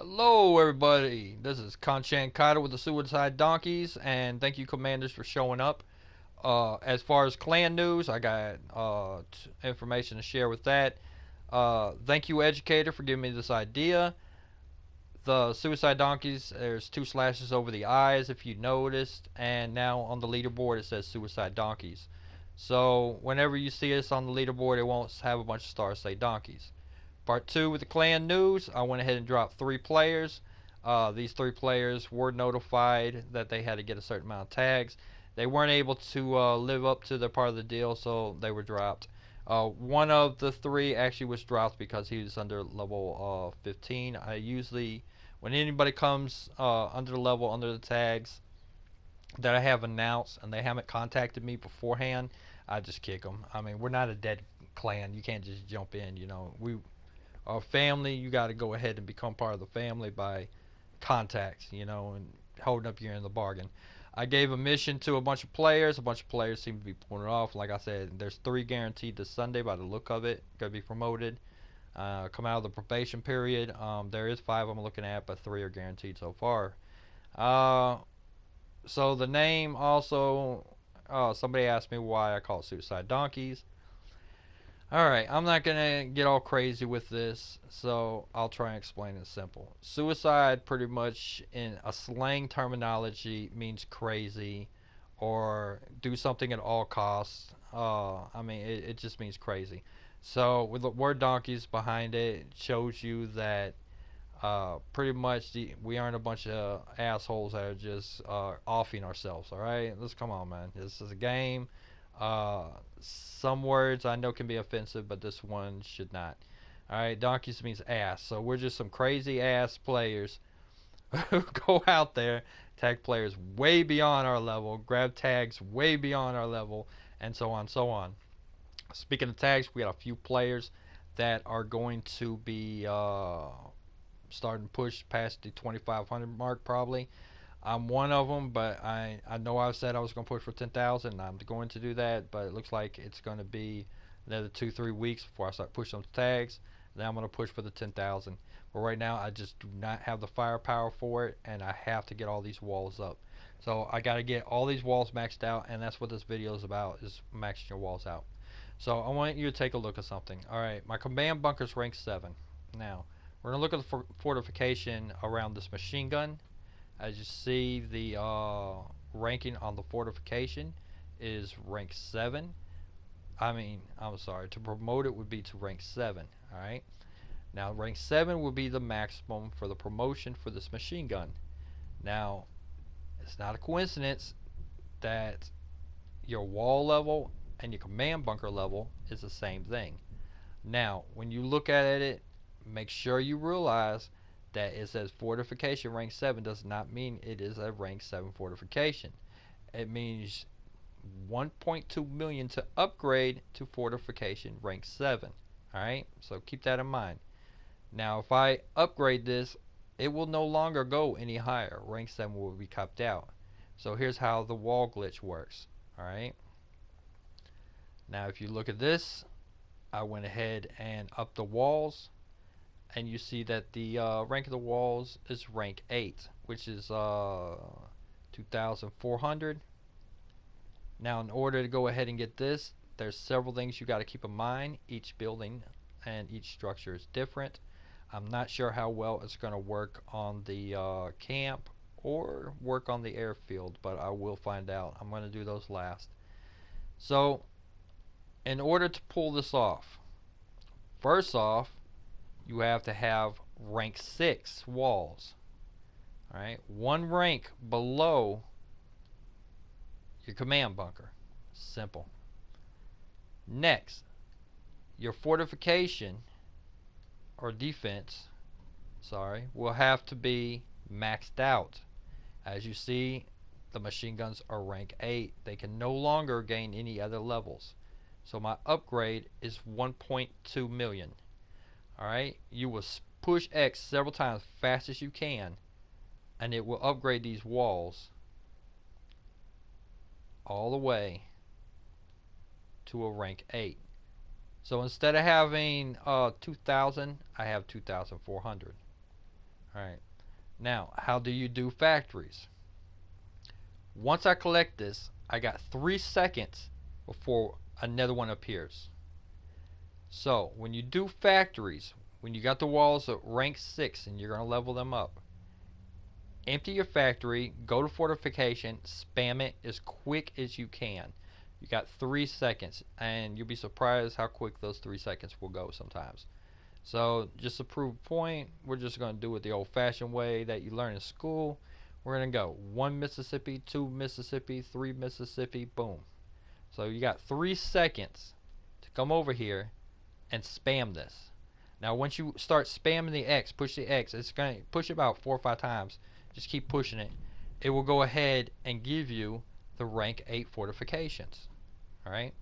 Hello, everybody. This is Kanchan Kaido with the Suicide Donkeys, and thank you, commanders, for showing up. As far as clan news, I got information to share with that. Thank you, educator, for giving me this idea. The Suicide Donkeys, there's two slashes over the eyes, if you noticed, and now on the leaderboard it says Suicide Donkeys. So whenever you see us on the leaderboard, it won't have a bunch of stars say Donkeys. Part 2 with the clan news, I went ahead and dropped 3 players. These 3 players were notified that they had to get a certain amount of tags. They weren't able to live up to their part of the deal, so they were dropped. One of the 3 actually was dropped because he was under level 15. I usually, when anybody comes under the level, under the tags that I have announced, and they haven't contacted me beforehand, I just kick them. I mean, we're not a dead clan. You can't just jump in. Our family, you got to go ahead and become part of the family by contacts, and holding up your end of the bargain. I gave a mission to a bunch of players. A bunch of players seem to be pulling it off. Like I said, there's 3 guaranteed this Sunday by the look of it. Going to be promoted. Come out of the probation period. There is 5 I'm looking at, but 3 are guaranteed so far. Uh, so the name also, somebody asked me why I call it Suicide Donkeys. Alright, I'm not gonna get all crazy with this, so I'll try and explain it simple. Suicide, pretty much in a slang terminology, means crazy or do something at all costs. It just means crazy. So, with the word donkeys behind it, it shows you that pretty much we aren't a bunch of assholes that are just offing ourselves. All right, let's come on, man. This is a game. Uh, some words I know can be offensive, but this one should not. All right, donkeys means ass. So we're just some crazy ass players who go out there, tag players way beyond our level, grab tags way beyond our level, and so on, and so on. Speaking of tags, we got a few players that are going to be starting to push past the 2,500 mark probably. I'm one of them, but I know I said I was going to push for 10,000. I'm going to do that, but it looks like it's going to be another 2-3 weeks before I start pushing those tags. Then I'm going to push for the 10,000. But right now, I just do not have the firepower for it, and I have to get all these walls up. So I got to get all these walls maxed out, and that's what this video is about, is maxing your walls out. So I want you to take a look at something. Alright, my command bunker's rank 7. Now, we're going to look at the fortification around this machine gun. As you see, the ranking on the fortification is rank 7. I'm sorry, to promote it would be to rank 7. Alright? Now, rank 7 would be the maximum for the promotion for this machine gun. Now, it's not a coincidence that your wall level and your command bunker level is the same thing. Now, when you look at it, make sure you realize that it says fortification rank 7 does not mean it is a rank 7 fortification. It means 1.2 million to upgrade to fortification rank 7. Alright, so keep that in mind. Now, if I upgrade this, it will no longer go any higher. Rank 7 will be capped out. So here's how the wall glitch works. Alright, now if you look at this, I went ahead and upped the walls, and you see that the rank of the walls is rank 8, which is 2,400. Now, in order to go ahead and get this, there's several things you got to keep in mind. Each building and each structure is different. I'm not sure how well it's going to work on the camp or work on the airfield, but I will find out. I'm going to do those last. So, in order to pull this off, first off, you have to have rank 6 walls. Alright, one rank below your command bunker. Simple. Next, your fortification or defense, will have to be maxed out. As you see, the machine guns are rank 8. They can no longer gain any other levels. So my upgrade is 1.2 million. Alright, you will push X several times fast as you can, and it will upgrade these walls all the way to a rank 8. So instead of having 2,000, I have 2,400. Alright. Now, how do you do factories? Once I collect this, I got 3 seconds before another one appears. So, when you do factories, when you got the walls at rank 6 and you're going to level them up, empty your factory, go to fortification, spam it as quick as you can. You got 3 seconds, and you'll be surprised how quick those 3 seconds will go sometimes. So, just to prove a point, we're just going to do it the old fashioned way that you learn in school. We're going to go 1 Mississippi, 2 Mississippi, 3 Mississippi, boom. So, you got 3 seconds to come over here and spam this. Now, once you start spamming the X, push the X, it's going to push it about 4 or 5 times. Just keep pushing it. It will go ahead and give you the rank 8 fortifications. Alright?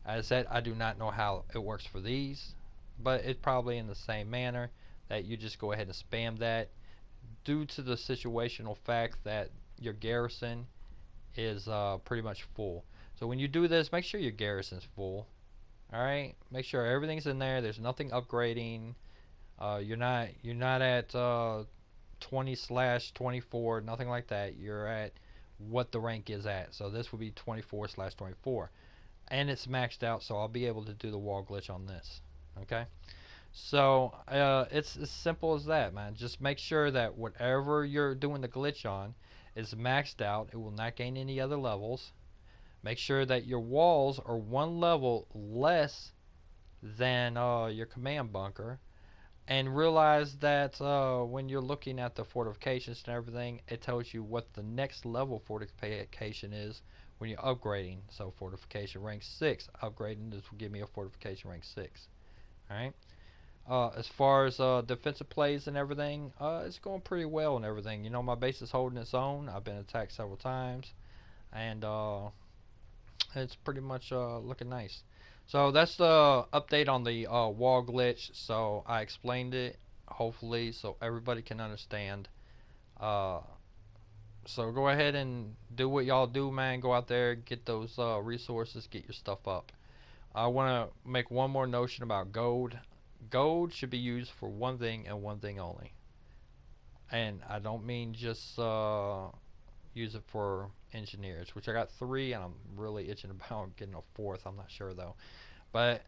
As I said, I do not know how it works for these, but it's probably in the same manner that you just go ahead and spam that due to the situational fact that your garrison is pretty much full. So when you do this, make sure your garrison's full. Alright? Make sure everything's in there. There's nothing upgrading. You're not at 20/24, nothing like that. You're at what the rank is at. So this would be 24/24. And it's maxed out, so I'll be able to do the wall glitch on this. Okay? So it's as simple as that, man. Just make sure that whatever you're doing the glitch on is maxed out. It will not gain any other levels. Make sure that your walls are 1 level less than your command bunker. And realize that when you're looking at the fortifications and everything, it tells you what the next level fortification is when you're upgrading. So fortification rank 6, upgrading this will give me a fortification rank 6. Alright. As far as defensive plays and everything, it's going pretty well and everything. You know, my base is holding its own. I've been attacked several times. And it's pretty much looking nice. So that's the update on the wall glitch. So I explained it, hopefully, so everybody can understand. So go ahead and do what y'all do, man. Go out there, get those resources, get your stuff up. I want to make one more notion about gold. Gold should be used for one thing and one thing only. And I don't mean just use it for engineers, which I got 3, and I'm really itching about getting a 4th. I'm not sure though. But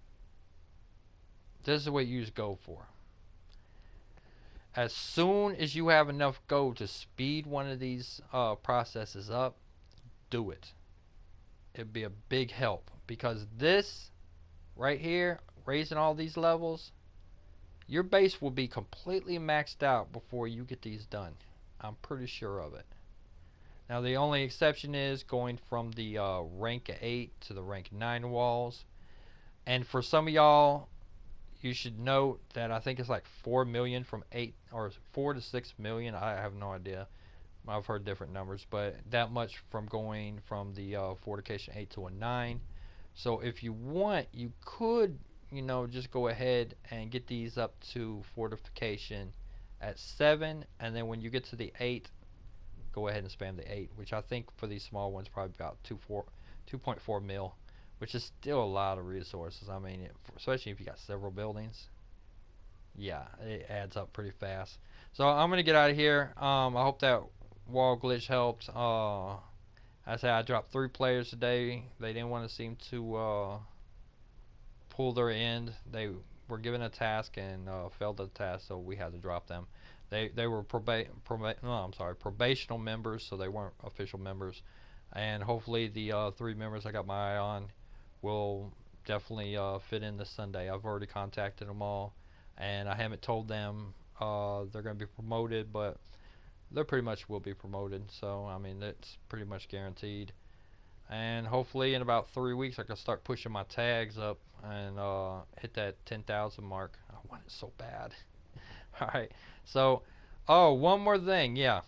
this is what you use gold for. As soon as you have enough gold to speed one of these processes up, do it. It'd be a big help, because this right here, raising all these levels, your base will be completely maxed out before you get these done. I'm pretty sure of it. Now the only exception is going from the rank 8 to the rank 9 walls. And for some of y'all, you should note that I think it's like 4 million from 8, or 4 to 6 million. I have no idea. I've heard different numbers, but that much from going from the fortification 8 to a 9. So if you want, you could, you know, just go ahead and get these up to fortification at 7, and then when you get to the 8, go ahead and spam the 8, which I think for these small ones probably about 2.4 mil, which is still a lot of resources. I mean, especially if you got several buildings. Yeah, it adds up pretty fast. So I'm gonna get out of here. I hope that wall glitch helped. I said I dropped 3 players today. They didn't want to seem to pull their end. They were given a task and failed the task, so we had to drop them. They were probational members, so they weren't official members. And hopefully the 3 members I got my eye on will definitely fit in this Sunday. I've already contacted them all, and I haven't told them they're going to be promoted, but they pretty much will be promoted. So I mean, it's pretty much guaranteed. And hopefully in about 3 weeks I can start pushing my tags up and hit that 10,000 mark. I want it so bad. Alright, so one more thing. Yeah,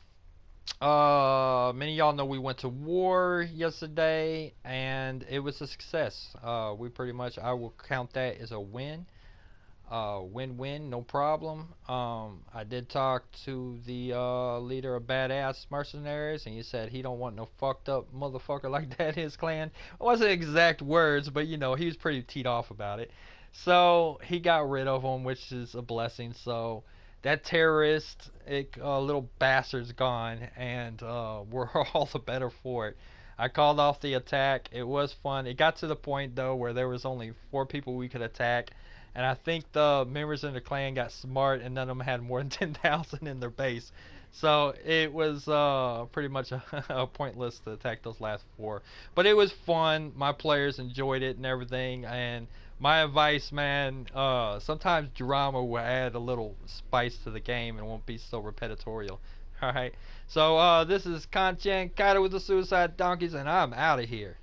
many of y'all know we went to war yesterday, and it was a success. We pretty much, I will count that as a win. Win-win, no problem. I did talk to the leader of Badass Mercenaries, and he said he don't want no fucked up motherfucker like that in his clan. It wasn't exact words, but you know, he was pretty teed off about it. So he got rid of him, which is a blessing. So that terrorist little bastard's gone, and we're all the better for it. I called off the attack. It was fun. It got to the point though where there was only 4 people we could attack, and I think the members in the clan got smart, and none of them had more than 10,000 in their base. So it was pretty much a pointless to attack those last 4. But it was fun. My players enjoyed it and everything. And my advice, man, sometimes drama will add a little spice to the game and won't be so repetitorial. All right. So this is Kanchan Kaido with the Suicide Donkeys, and I'm out of here.